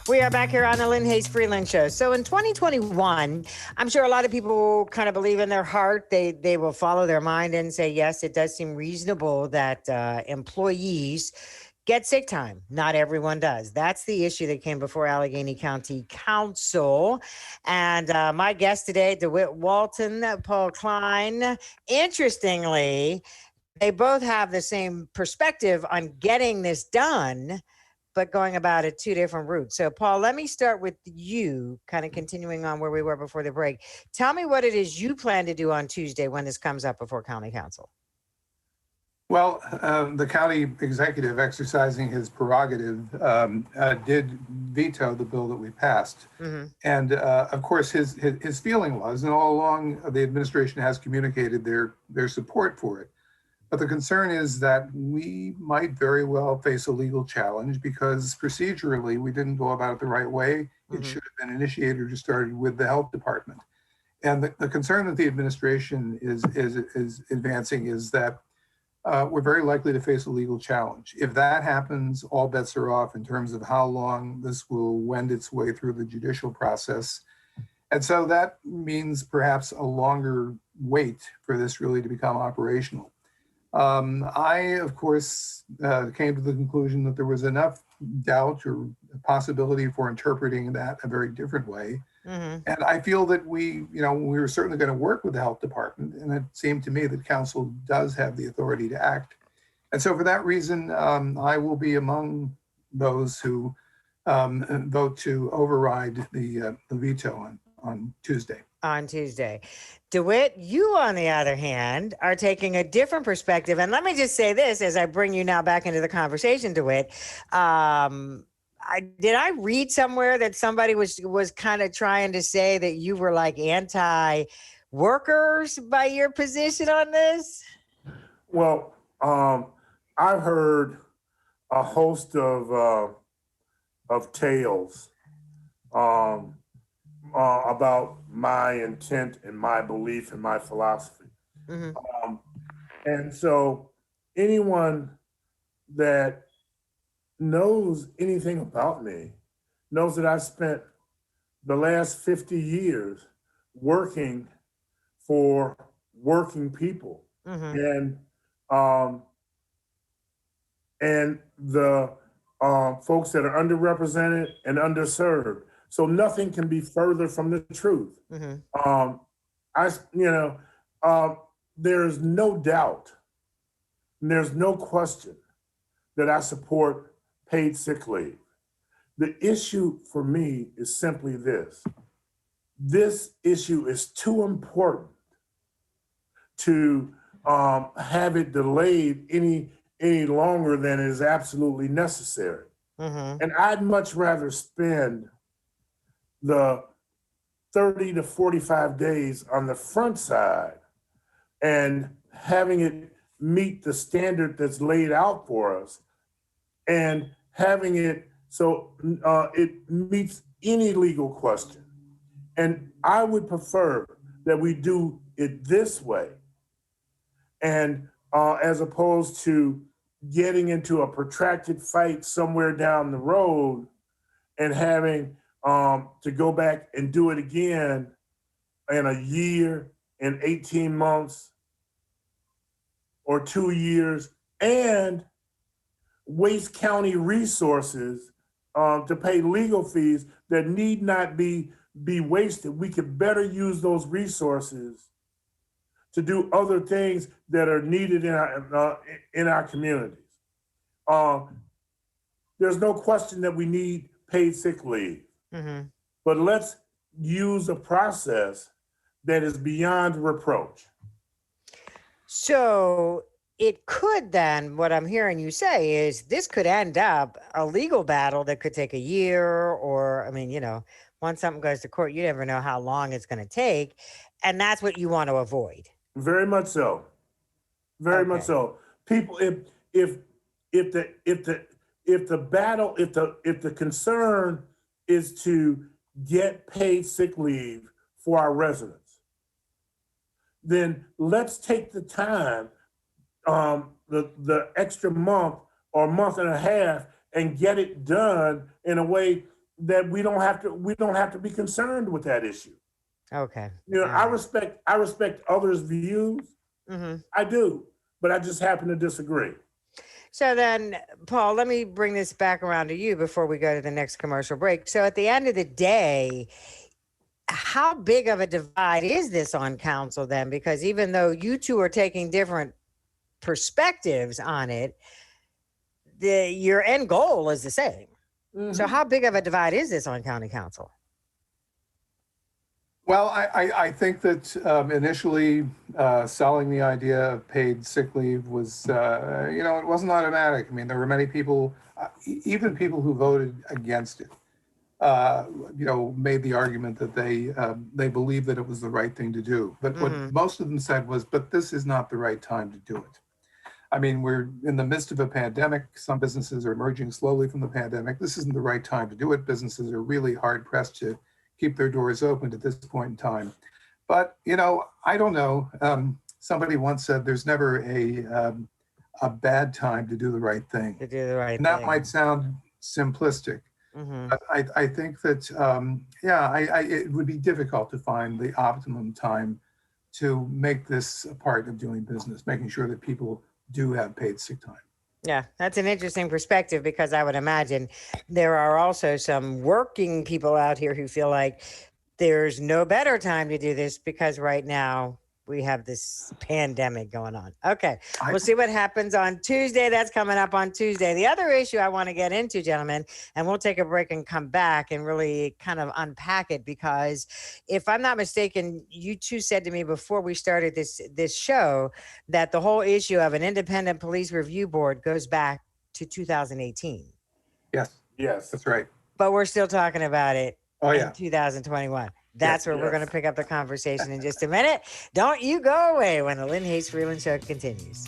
We are back here on the Lynne Hayes Freeland Show. So in 2021, I'm sure a lot of people kind of believe in their heart. They will follow their mind and say, yes, it does seem reasonable that employees get sick time. Not everyone does. That's the issue that came before Allegheny County Council. And my guest today, DeWitt, Walton, Paul Klein. Interestingly, they both have the same perspective on getting this done, but going about it two different routes. So, Paul, let me start with you, kind of continuing on where we were before the break. Tell me what it is you plan to do on Tuesday when this comes up before County Council. Well, the county executive, exercising his prerogative, did veto the bill that we passed. Mm-hmm. And of course, his feeling was, and all along the administration has communicated their support for it. But the concern is that we might very well face a legal challenge because procedurally we didn't go about it the right way. Mm-hmm. It should have been initiated or started with the health department. And the concern that the administration is advancing is that we're very likely to face a legal challenge. If that happens, all bets are off in terms of how long this will wend its way through the judicial process. And so that means perhaps a longer wait for this really to become operational. I, of course, came to the conclusion that there was enough doubt or possibility for interpreting that a very different way. Mm-hmm. And I feel that we were certainly going to work with the health department, and it seemed to me that council does have the authority to act. And so for that reason, I will be among those who vote to override the veto on Tuesday. On Tuesday. DeWitt, you, on the other hand, are taking a different perspective. And let me just say this as I bring you now back into the conversation, DeWitt. Did I read somewhere that somebody was kind of trying to say that you were like anti-workers by your position on this? Well, I've heard a host of tales about my intent and my belief and my philosophy. Mm-hmm. And so anyone that knows anything about me knows that I've spent the last 50 years working for working people. Mm-hmm. And the folks that are underrepresented and underserved. So nothing can be further from the truth. Mm-hmm. There's no doubt, and there's no question that I support paid sick leave. The issue for me is simply this. This issue is too important to have it delayed any longer than is absolutely necessary. Mm-hmm. And I'd much rather spend the 30 to 45 days on the front side and having it meet the standard that's laid out for us and having it so it meets any legal question. And I would prefer that we do it this way and as opposed to getting into a protracted fight somewhere down the road and having to go back and do it again in a year, in 18 months, or 2 years, and waste county resources to pay legal fees that need not be wasted. We could better use those resources to do other things that are needed in our communities. There's no question that we need paid sick leave. Mm-hmm. But let's use a process that is beyond reproach. So it could then, what I'm hearing you say is this could end up a legal battle that could take a year or, once something goes to court, you never know how long it's going to take. And that's what you want to avoid. Very much so. Very much so. People, if the concern is to get paid sick leave for our residents, then let's take the time, the extra month or a month and a half and get it done in a way that we don't have to be concerned with that issue. Okay. You know, All right. I respect others' views. Mm-hmm. I do, but I just happen to disagree. So then, Paul, let me bring this back around to you before we go to the next commercial break. So at the end of the day, how big of a divide is this on council then? Because even though you two are taking different perspectives on it, your end goal is the same. Mm-hmm. So how big of a divide is this on county council? Well, I think that initially selling the idea of paid sick leave was, it wasn't automatic. I mean, there were many people, even people who voted against it, made the argument that they believed that it was the right thing to do. But what most of them said was, but this is not the right time to do it. I mean, we're in the midst of a pandemic. Some businesses are emerging slowly from the pandemic. This isn't the right time to do it. Businesses are really hard pressed to keep their doors open at this point in time. But, I don't know. Somebody once said there's never a bad time to do the right thing. To do the right and that thing. might sound simplistic, but I think that, it would be difficult to find the optimum time to make this a part of doing business, making sure that people do have paid sick time. Yeah, that's an interesting perspective, because I would imagine there are also some working people out here who feel like there's no better time to do this because right now we have this pandemic going on. Okay, we'll see what happens on Tuesday. That's coming up on Tuesday. The other issue I want to get into, gentlemen, and we'll take a break and come back and really kind of unpack it, because if I'm not mistaken, you two said to me before we started this show that the whole issue of an independent police review board goes back to 2018. Yes, that's right. But we're still talking about it in 2021. That's where we're going to pick up the conversation in just a minute. Don't you go away when the Lynne Hayes Freeland Show continues.